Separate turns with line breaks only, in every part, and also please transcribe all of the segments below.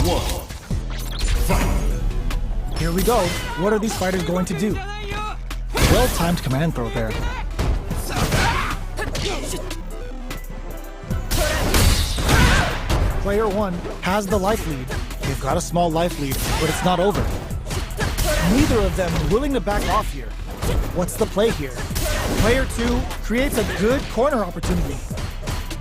one. Fight.
Here we go. What are these fighters going to do? Well-timed command throw there. Player 1 has the life lead. They've got a small life lead, but it's not over. Neither of them willing to back off here. What's the play here? Player 2 creates a good corner opportunity.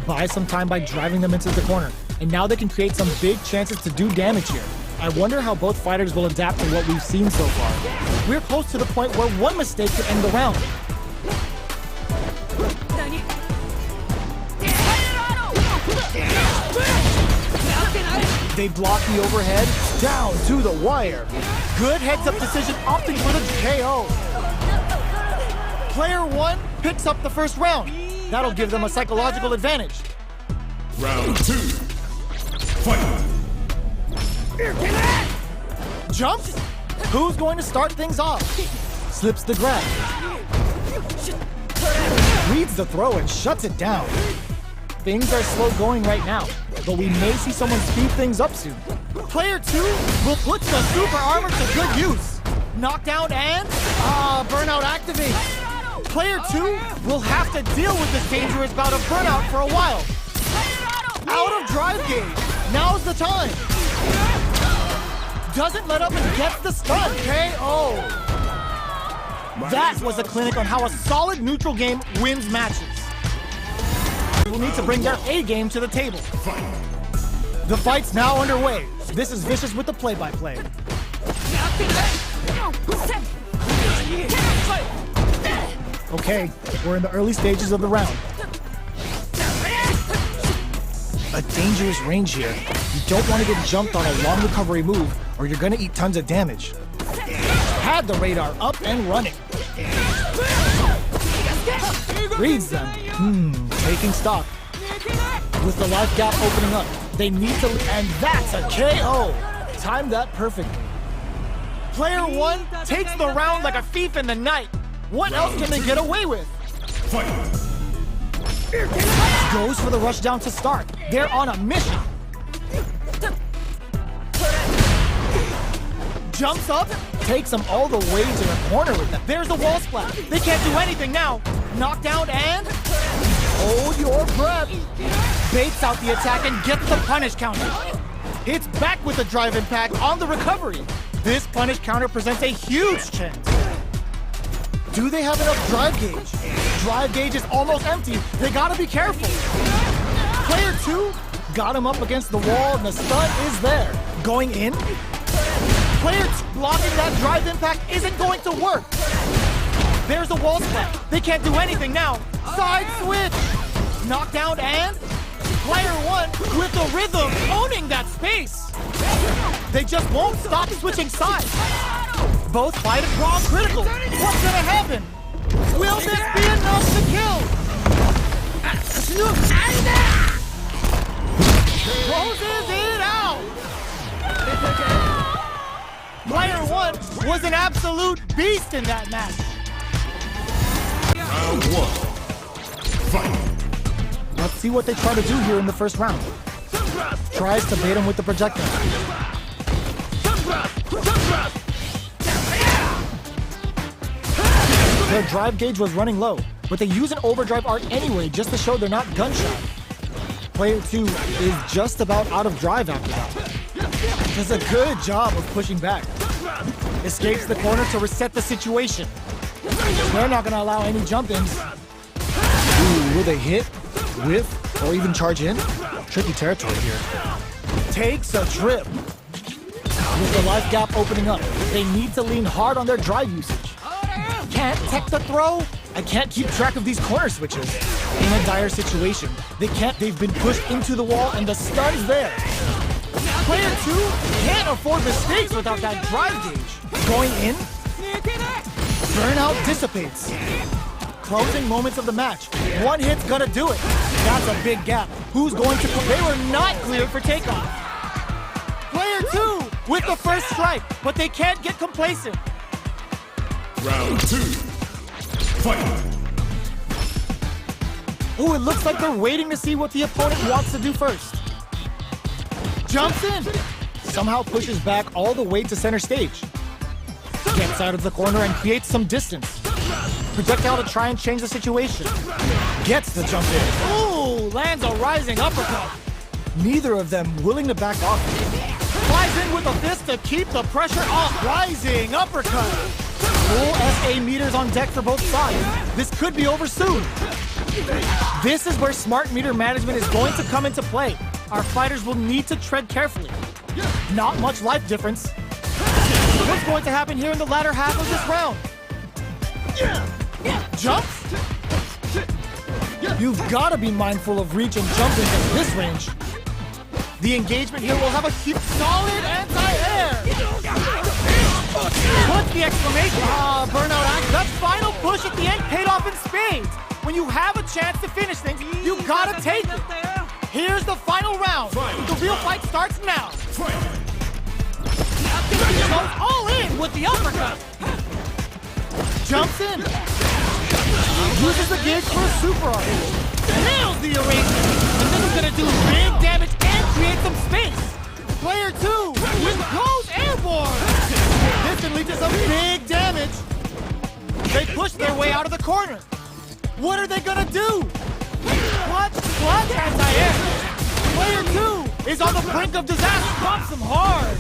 Buys some time by driving them into the corner, and now they can create some big chances to do damage here. I wonder how both fighters will adapt to what we've seen so far. We're close to the point where one mistake could end the round. They block the overhead, down to the wire. Good heads-up decision, opting for the KO. Player 1 picks up the first round. That'll give them a psychological advantage.
Round 2. Fight.
Jumps? Who's going to start things off? Slips the grab. Reads the throw and shuts it down. Things are slow going right now, but we may see someone speed things up soon. Player 2 will put the super armor to good use. Knockdown and burnout activates. Player 2 will have to deal with this dangerous bout of burnout for a while. Out of drive gauge. Now's the time. Doesn't let up and gets the stun. KO. That was a clinic on how a solid neutral game wins matches. We'll need to bring their A game to the table. The fight's now underway. This is Vicious with the play-by-play. Okay, we're in the early stages of the round. A dangerous range here. You don't want to get jumped on a long recovery move, or you're gonna eat tons of damage. Had the radar up and running. Reads them. Taking stock. With the life gap opening up, they need to, and that's a KO. Timed that perfectly. Player 1 takes the round like a thief in the night. What else can they get away with?
Fight.
Goes for the rush down to start. They're on a mission. Jumps up, takes them all the way to the corner with them. There's the wall splat. They can't do anything now. Knockdown and hold your breath. Baits out the attack and gets the punish counter. Hits back with a drive impact on the recovery. This punish counter presents a huge chance. Do they have enough drive gauge? Drive gauge is almost empty. They gotta be careful. Player 2 got him up against the wall and the stun is there. Going in? Player 2 blocking that drive impact isn't going to work. There's the wall splat. They can't do anything now. Side switch. Knockdown and Player 1 with the rhythm owning that space. They just won't stop switching sides. Both fighters draw critical. What's gonna happen? Will this be enough to kill? Closes it out. Player 1 was an absolute beast in that match.
Round 1. Fight.
Let's see what they try to do here in the first round. Tries to bait him with the projectile. Their drive gauge was running low, but they use an overdrive art anyway just to show they're not gunshot. Player 2 is just about out of drive after that. Does a good job of pushing back. Escapes the corner to reset the situation. They're not gonna allow any jump-ins. Ooh, will they hit, whiff, or even charge in? Tricky territory here. Takes a trip. With the life gap opening up, they need to lean hard on their drive usage. Can't tech the throw? I can't keep track of these corner switches. In a dire situation, they've been pushed into the wall and the stun's there. Player 2 can't afford mistakes without that drive gauge. Going in? Burnout dissipates. Closing moments of the match. One hit's gonna do it. That's a big gap. Who's going to... They were not cleared for takeoff. Player 2 with the first strike, but they can't get complacent.
Round 2. Fight.
Ooh, it looks like they're waiting to see what the opponent wants to do first. Jumps in. somehow pushes back all the way to center stage. Gets out of the corner and creates some distance. Projectile to try and change the situation. Gets the jump in. Ooh, lands a rising uppercut. Neither of them willing to back off. Flies in with a fist to keep the pressure off. Rising uppercut. Full SA meters on deck for both sides. This could be over soon. This is where smart meter management is going to come into play. Our fighters will need to tread carefully. Not much life difference. What's going to happen here in the latter half of this round? Jumps? You've got to be mindful of reach and jumping at this range. The engagement here will have a huge solid anti-air. What's the exclamation? Burnout act. That final push at the end paid off in spades. When you have a chance to finish things, you gotta take it. Here's the final round. The real fight starts now. Goes all in with the uppercut. Jumps in. Uses the gauge for a super arm. Nails the erasure. And this is gonna do big damage and create some space. Player 2 goes airborne. This can lead to some big damage. They push their way out of the corner. What are they gonna do? What? Anti-air. Player 2 is on the brink of disaster. Drops him hard.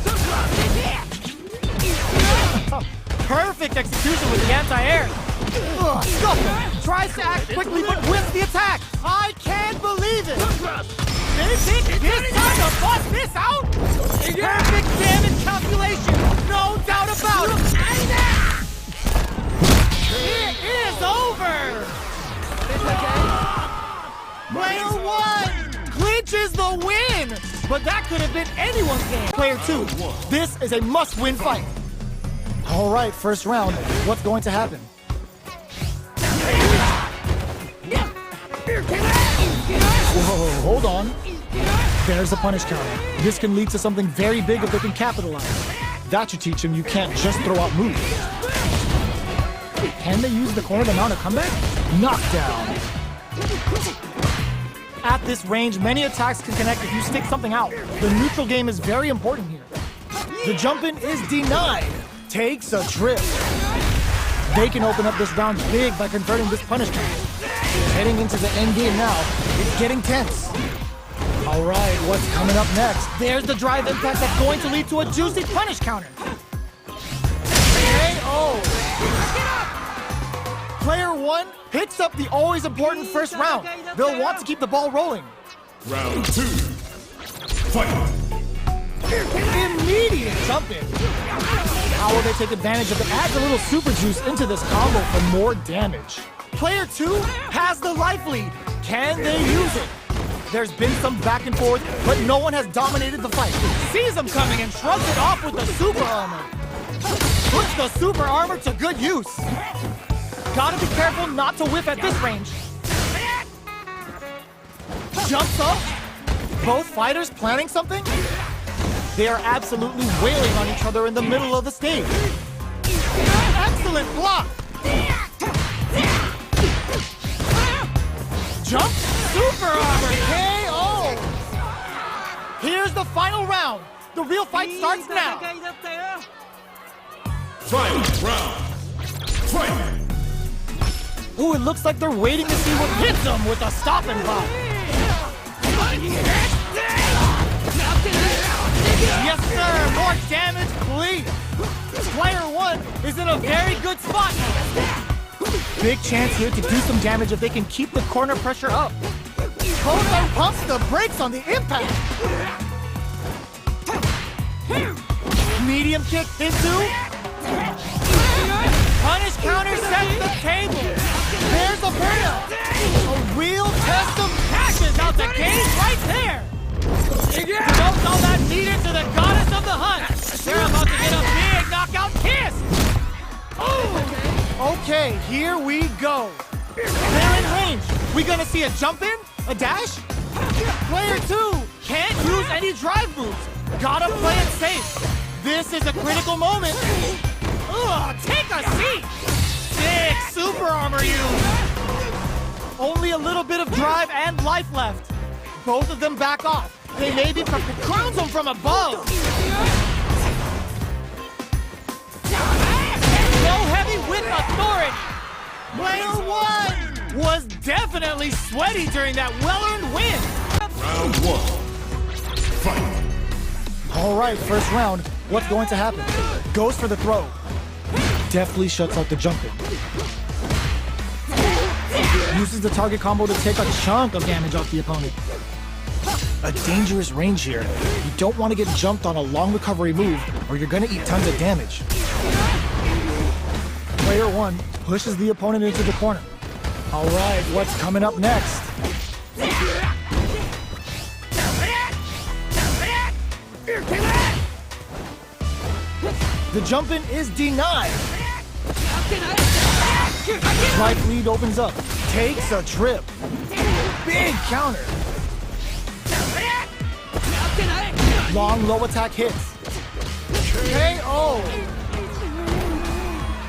Perfect execution with the anti-air. Tries to act quickly but wins the attack. I can't believe it. They think this time to bust this out? Perfect damage calculation. No doubt about it. It is over. Player 1 clinches the win. But that could have been anyone's game. Player 2, this is a must-win fight. All right, first round. What's going to happen? Whoa, hold on. There's a punish counter. This can lead to something very big if they can capitalize. That should teach him you can't just throw out moves. Can they use the corner to mount a comeback? Knockdown. At this range, many attacks can connect if you stick something out. The neutral game is very important here. The jump-in is denied. Takes a trip. They can open up this round big by converting this punish counter. Heading into the end game now. It's getting tense. All right, what's coming up next? There's the drive impact that's going to lead to a juicy punish counter. KO. Player 1 picks up the always important first round. They'll want to keep the ball rolling.
Round 2. Fight.
Immediate jump in. How will they take advantage of it? Adds a little super juice into this combo for more damage. Player 2 has the life lead. Can they use it? There's been some back and forth, but no one has dominated the fight. Sees them coming and shrugs it off with the super armor. Puts the super armor to good use. Gotta be careful not to whiff at this range. Jumps up. Both fighters planning something? They are absolutely wailing on each other in the middle of the stage. Excellent block. Jump. Super armor. KO. Here's the final round. The real fight starts now.
Final round. Fight.
Ooh, it looks like they're waiting to see what hits them with a stop and block. Yes, sir. More damage, please. Player 1 is in a very good spot. Big chance here to do some damage if they can keep the corner pressure up. Both pumps the brakes on the impact. Medium kick into. Punish counter sets the table. There's a burnout. A real test of passion out the gate right there. Promotes all that needed to the goddess of the hunt. They're about to get a big knockout kiss. Oh. Okay, here we go. They're in range. We gonna see a jump in? A dash? Player 2 can't use any drive moves. Gotta play it safe. This is a critical moment. Ugh, take a seat. Sick super armor use. Only a little bit of drive and life left. Both of them back off. They maybe crowns him from above. Go heavy with authority. Player 1 was definitely sweaty during that well-earned win.
Round 1. Fight.
All right, first round. What's going to happen? Goes for the throw. Deftly shuts out the jumping. Uses the target combo to take a chunk of damage off the opponent. A dangerous range here. You don't want to get jumped on a long recovery move or you're going to eat tons of damage. Player 1 pushes the opponent into the corner. All right, what's coming up next? The jump-in is denied. Right lead opens up. Takes a trip. Big counter. Long low attack hits. KO.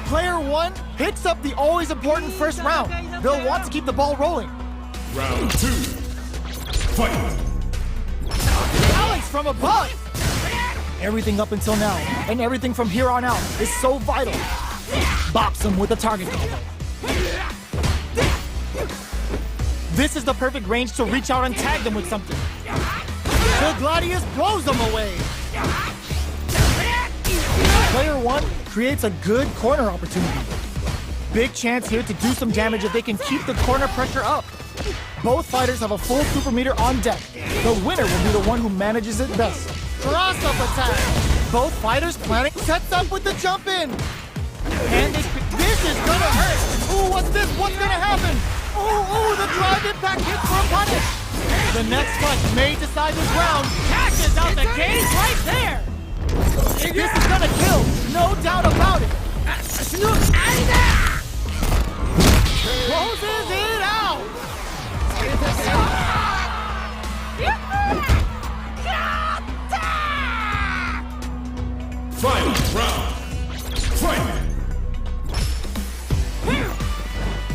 Player 1 picks up the always important first round. They'll want to keep the ball rolling.
Round 2. Fight.
Alex from above. Everything up until now, and everything from here on out, is so vital. Bops him with a target combo. This is the perfect range to reach out and tag them with something. The Gladius blows them away. Player 1 creates a good corner opportunity. Big chance here to do some damage if they can keep the corner pressure up. Both fighters have a full super meter on deck. The winner will be the one who manages it best. Cross-up attack. Both fighters planning sets up with the jump-in. And this is gonna hurt. Ooh, what's this? What's gonna happen? Ooh, the drive impact hits for a punish. The next punch may decide this round. Catches out the gate right there. This is gonna kill, no doubt about it. Closes it out.
Final round. Fight.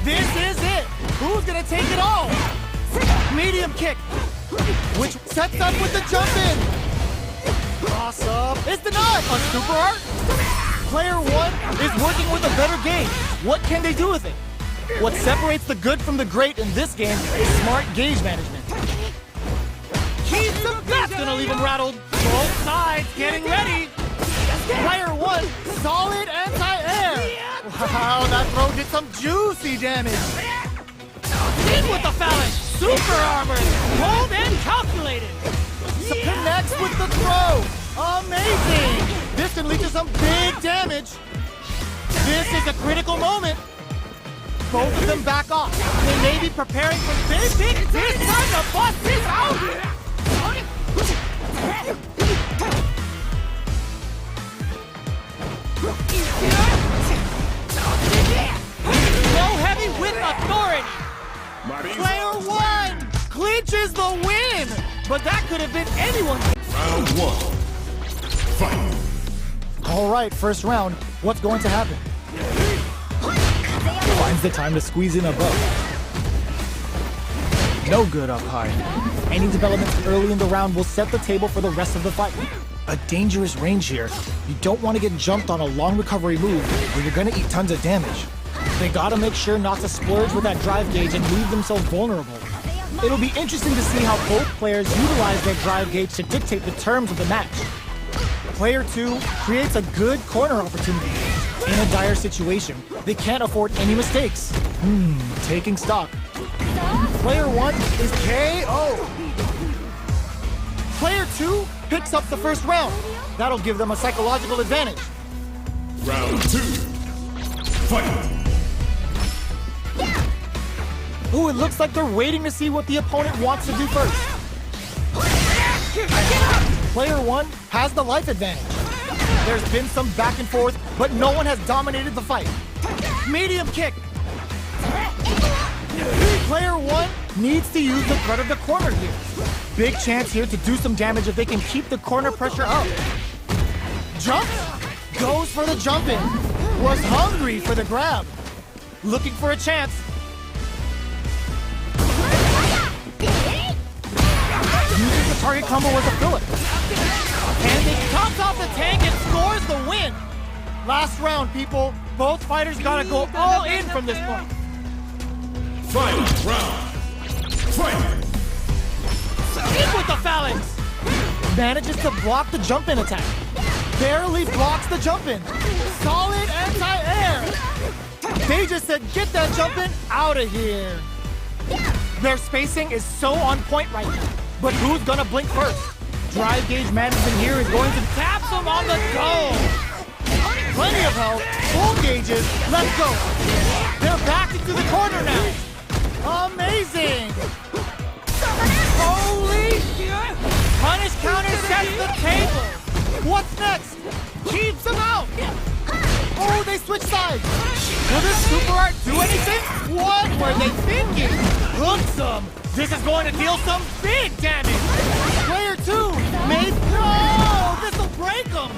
This is it. Who's gonna take it all? Medium kick, which sets up with the jump in. Cross up. It's denied. A super art. Player 1 is working with a better game. What can they do with it? What separates the good from the great in this game is smart gauge management. That's gonna leave him rattled. Both sides getting ready. Player 1, solid anti-air. Wow, that throw did some juicy damage. In with the phalanx, super armor, hold and calculated. Connects with the throw. Amazing. This can lead to some big damage. This is a critical moment. Both of them back off. They may be preparing for big. This time to bust this out. Go heavy with authority. Player 1 clinches the win, but that could have been anyone.
Round 1. Fight.
All right, first round. What's going to happen? Finds the time to squeeze in above. No good up high. Any developments early in the round will set the table for the rest of the fight. A dangerous range here. You don't want to get jumped on a long recovery move where you're going to eat tons of damage. They gotta make sure not to splurge with that drive gauge and leave themselves vulnerable. It'll be interesting to see how both players utilize their drive gauge to dictate the terms of the match. Player 2 creates a good corner opportunity. In a dire situation, they can't afford any mistakes. Taking stock. Player 1 is KO. Player 2 picks up the first round. That'll give them a psychological advantage.
Round 2. Fight.
Ooh, it looks like they're waiting to see what the opponent wants to do first. Player 1 has the life advantage. There's been some back and forth, but no one has dominated the fight. Medium kick. Player 1 needs to use the threat of the corner here. Big chance here to do some damage if they can keep the corner pressure up. Jump. Goes for the jump in. Was hungry for the grab. Looking for a chance. Uses the target combo was a filler. And he tops off the tank and scores the win. Last round, people. Both fighters gotta go all in from this point.
Final round. Fight!
In with the phalanx! Manages to block the jump-in attack. Barely blocks the jump-in. Solid anti-air. They just said, get that jump-in out of here. Their spacing is so on point right now. But who's gonna blink first? Drive gauge management here is going to tap them on the go. Plenty of health, full gauges, let's go. They're back into the corner now. Amazing. Holy shit! Punish counter sets the table. What's next? Keeps them out. Oh, they switch sides. Will this super art do anything? What were they thinking? Hooks them. This is going to deal some big damage. Player 2, maybe. No, this will break them.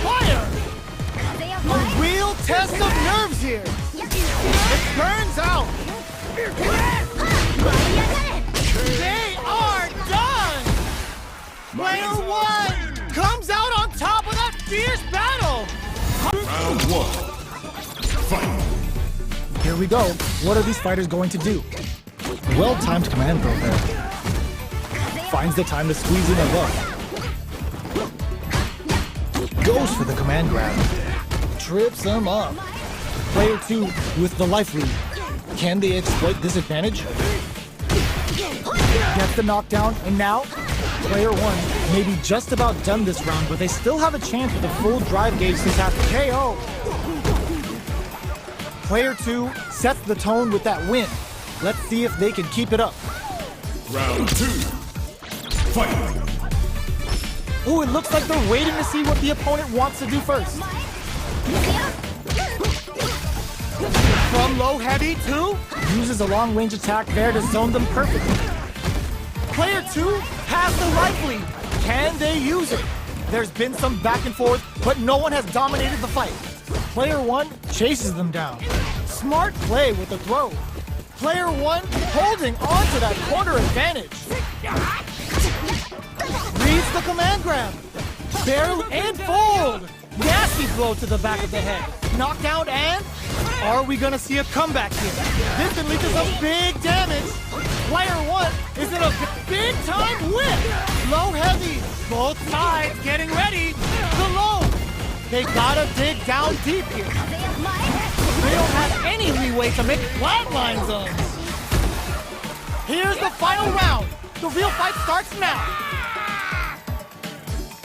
Fire. A real test of nerves here. It burns out. They are done. Player 1 comes out on top of that fierce battle.
Round 1. Fight!
Here we go. What are these fighters going to do? Well-timed command throw there. Finds the time to squeeze in a look. Goes for the command grab. Trips him up. Player 2 with the life lead. Can they exploit this advantage? Gets the knockdown, and now Player 1 may be just about done this round, but they still have a chance with a full drive gauge to tap the KO. Player 2 sets the tone with that win. Let's see if they can keep it up.
Round 2. Fight!
Ooh, it looks like they're waiting to see what the opponent wants to do first. From low heavy to uses a long range attack there to zone them perfectly. Player 2 has the life lead. Can they use it? There's been some back and forth, but no one has dominated the fight. Player 1 chases them down. Smart play with the throw. Player 1 holding on to that corner advantage. Reads the command grab. Barely and fold. Nasty blow to the back of the head. Knockdown and... Are we gonna see a comeback here? This can lead to some big damage. Player 1 is in a big time whip. Low heavy. Both sides getting ready. The low. They gotta dig down deep here. They don't have any leeway to make flatline zones. Here's the final round. The real fight starts now.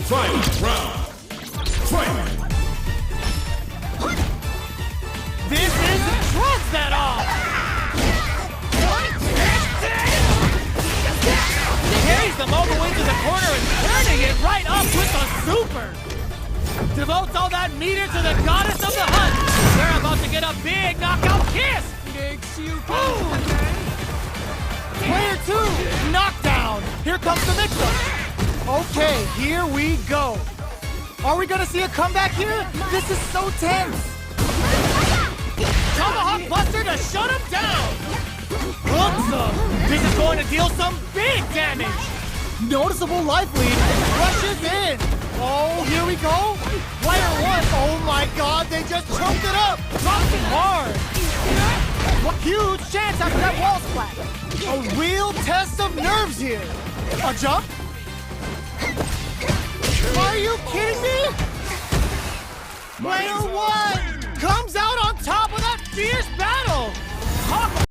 Final round. Fight!
This is drugs that off. Carries them all the way to the corner and turning it right up with the super. Devotes all that meter to the goddess of the hunt. They're about to get a big knockout kiss. Player 2, knockdown. Here comes the mix-up. Okay, here we go. Are we gonna see a comeback here? This is so tense. Tomahawk Buster to shut him down. Hooks him. This is going to deal some big damage. Noticeable life lead. Rushes in. Oh, here we go. Player 1. Oh my God, they just choked it up. Dropped it hard. Huge chance after that wall splat. A real test of nerves here. A jump. Are you kidding me? Player 1 comes out on top of that fierce battle.